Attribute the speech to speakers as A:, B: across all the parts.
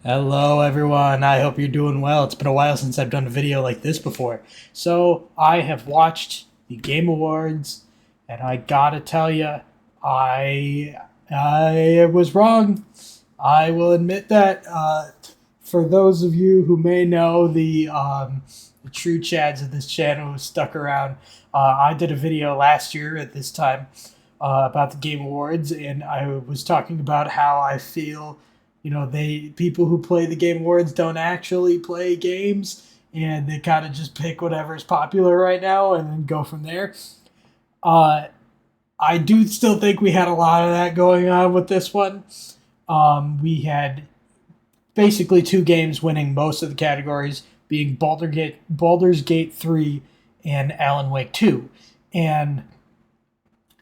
A: Hello, everyone. I hope you're doing well. It's been a while since I've done a video like this before. So, I have watched the Game Awards, and I gotta tell you, I was wrong. I will admit that. For those of you who may know the true chads of this channel who stuck around, I did a video last year at this time about the Game Awards, and I was talking about how I feel they people who play the Game Awards don't actually play games, and they kind of just pick whatever's popular right now and then go from there. Uh, I do still think we had a lot of that going on with this one. We had basically two games winning most of the categories, being Baldur's Gate 3 and Alan Wake 2. And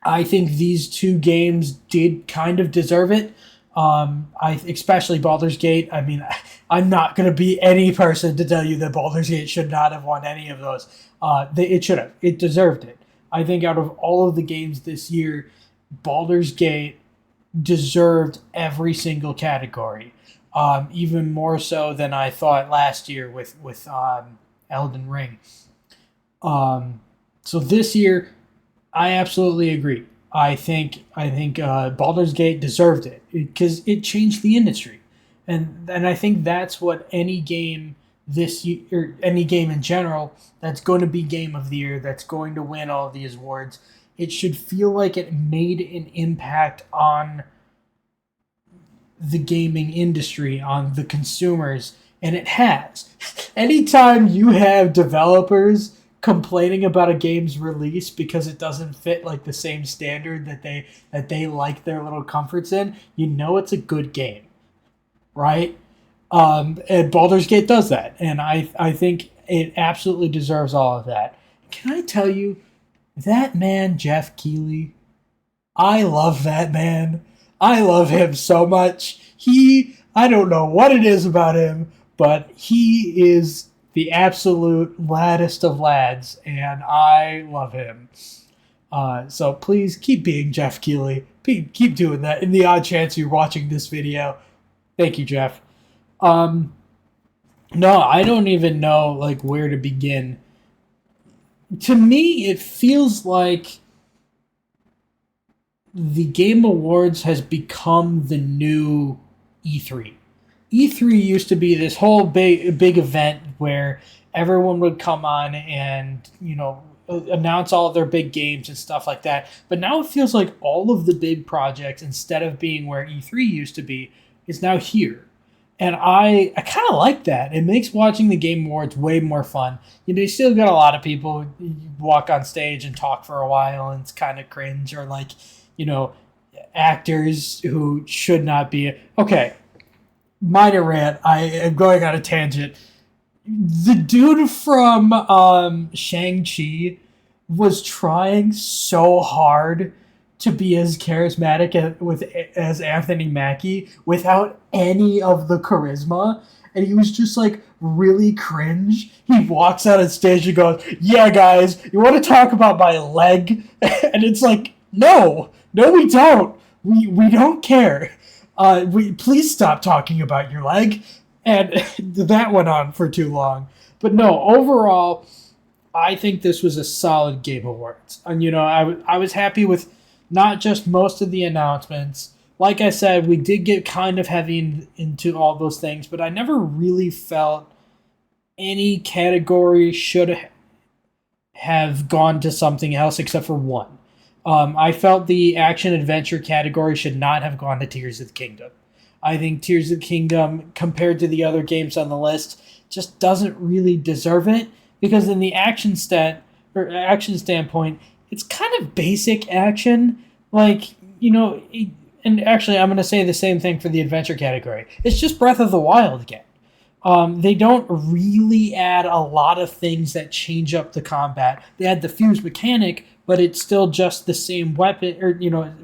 A: I think these two games did kind of deserve it. I especially Baldur's Gate. I mean, I'm not going to be any person to tell you that Baldur's Gate should not have won any of those. It should have. It deserved it. I think out of all of the games this year, Baldur's Gate deserved every single category. Even more so than I thought last year with Elden Ring. So this year, I absolutely agree. I think Baldur's Gate deserved it because it changed the industry, and I think that's what any game this year, or any game in general, that's going to be game of the year, that's going to win all these awards. It should feel like it made an impact on the gaming industry, on the consumers, and it has. Anytime you have developers complaining about a game's release because it doesn't fit like the same standard that they like their little comforts in, you know it's a good game, right? And Baldur's Gate does that, and I think it absolutely deserves all of that. Can I tell you, that man Geoff Keighley, I love that man. I love him so much. I don't know what it is about him, but he is the absolute laddest of lads, and I love him. So please keep being Geoff Keighley. Keep doing that. In the odd chance you're watching this video, thank you, Jeff. No, I don't even know like where to begin. To me, it feels like the Game Awards has become the new E3. E3 used to be this whole big event where everyone would come on and, announce all of their big games and stuff like that. But now it feels like all of the big projects, instead of being where E3 used to be, is now here. And I kind of like that. It makes watching the Game Awards way more fun. You still got a lot of people walk on stage and talk for a while, and it's kind of cringe, or like, you know, actors who should not be. Okay, minor rant. I am going on a tangent. The dude from Shang-Chi was trying so hard to be as charismatic as Anthony Mackie without any of the charisma, and he was just like really cringe. He walks out on stage and goes, "Yeah, guys, you want to talk about my leg?" And it's like, no, we don't. We don't care. We please stop talking about your leg. And that went on for too long. But no, overall, I think this was a solid Game Awards. And, I was happy with not just most of the announcements. Like I said, we did get kind of heavy into all those things, but I never really felt any category should have gone to something else except for one. I felt the action adventure category should not have gone to Tears of the Kingdom. I think Tears of the Kingdom, compared to the other games on the list, just doesn't really deserve it, because in the action standpoint, it's kind of basic action. Like, and actually I'm going to say the same thing for the adventure category. It's just Breath of the Wild again. They don't really add a lot of things that change up the combat. They add the fuse mechanic, but it's still just the same weapon, or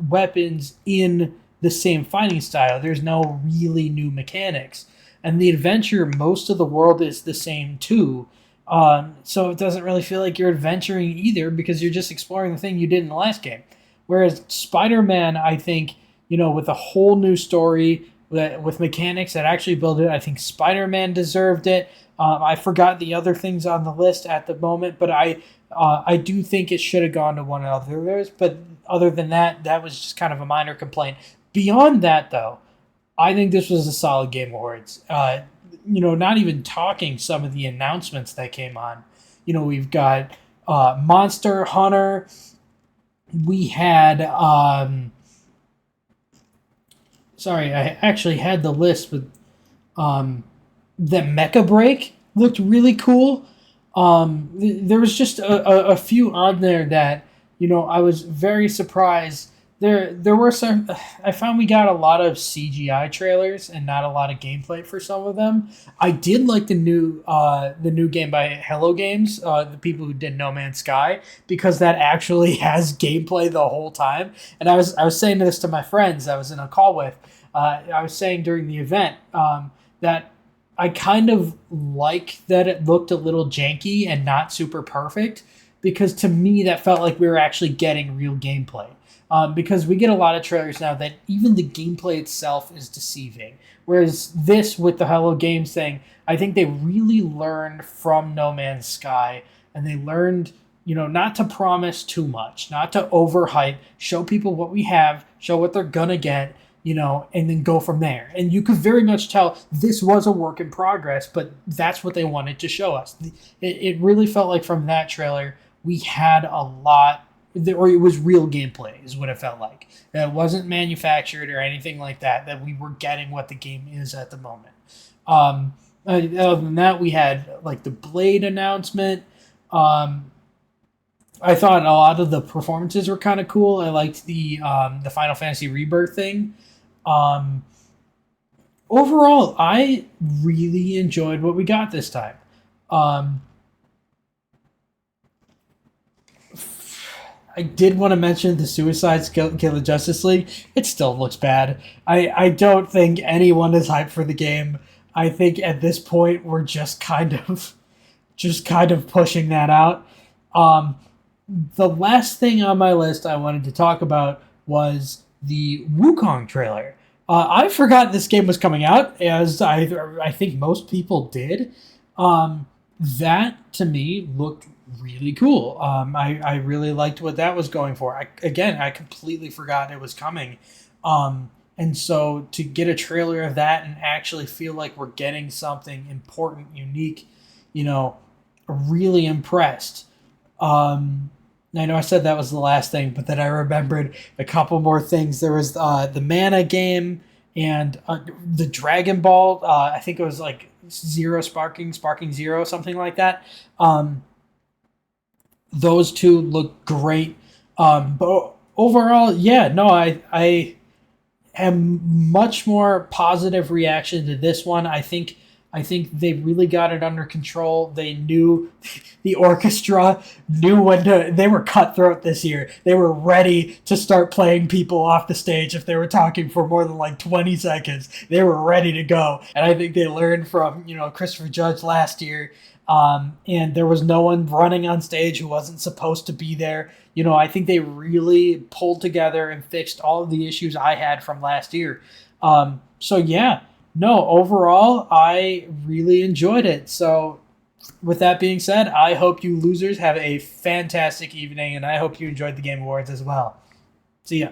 A: weapons in the same fighting style. There's no really new mechanics. And the adventure, most of the world is the same too. So it doesn't really feel like you're adventuring either, because you're just exploring the thing you did in the last game. Whereas Spider-Man, I think, with a whole new story, with mechanics that actually build it. I think Spider-Man deserved it. I forgot the other things on the list at the moment, but I do think it should have gone to one of the others. But other than that, that was just kind of a minor complaint. Beyond that, though, I think this was a solid Game Awards. Not even talking some of the announcements that came on. We've got Monster Hunter. We had sorry, I actually had the list, but the Mecha Break looked really cool. There was just a few on there that I was very surprised. There were some. I found we got a lot of CGI trailers and not a lot of gameplay for some of them. I did like the new game by Hello Games, the people who did No Man's Sky, because that actually has gameplay the whole time. And I was saying this to my friends I was in a call with. I was saying during the event that I kind of like that it looked a little janky and not super perfect, because to me that felt like we were actually getting real gameplay. Because we get a lot of trailers now that even the gameplay itself is deceiving. Whereas this, with the Hello Games thing, I think they really learned from No Man's Sky, and they learned, not to promise too much, not to overhype, show people what we have, show what they're gonna get, and then go from there. And you could very much tell this was a work in progress, but that's what they wanted to show us. It really felt like from that trailer, we had a lot, or it was real gameplay is what it felt like. It wasn't manufactured or anything like that, that we were getting what the game is at the moment. Other than that, we had like the Blade announcement. I thought a lot of the performances were kind of cool. I liked the Final Fantasy Rebirth thing. Um, Overall, I really enjoyed what we got this time. Um, I did want to mention the Suicide Kill Justice League. It still looks bad. I don't think anyone is hyped for the game. I think at this point we're just kind of pushing that out. Um, the last thing on my list I wanted to talk about was the Wukong trailer. I forgot this game was coming out, as I think most people did. That to me looked really cool. I really liked what that was going for. I completely forgot it was coming. And so to get a trailer of that and actually feel like we're getting something important, unique, really impressed. I know I said that was the last thing, but then I remembered a couple more things. There was the Mana game and the Dragon Ball. I think it was like Zero Sparking Zero, something like that. Those two look great. But overall, yeah, no, I am much more positive reaction to this one. I think they really got it under control. They knew the orchestra knew when to. They were cutthroat this year. They were ready to start playing people off the stage if they were talking for more than like 20 seconds. They were ready to go, and I think they learned from Christopher Judge last year. And there was no one running on stage who wasn't supposed to be there. I think they really pulled together and fixed all of the issues I had from last year. So yeah. No, overall, I really enjoyed it. So, with that being said, I hope you losers have a fantastic evening, and I hope you enjoyed the Game Awards as well. See ya.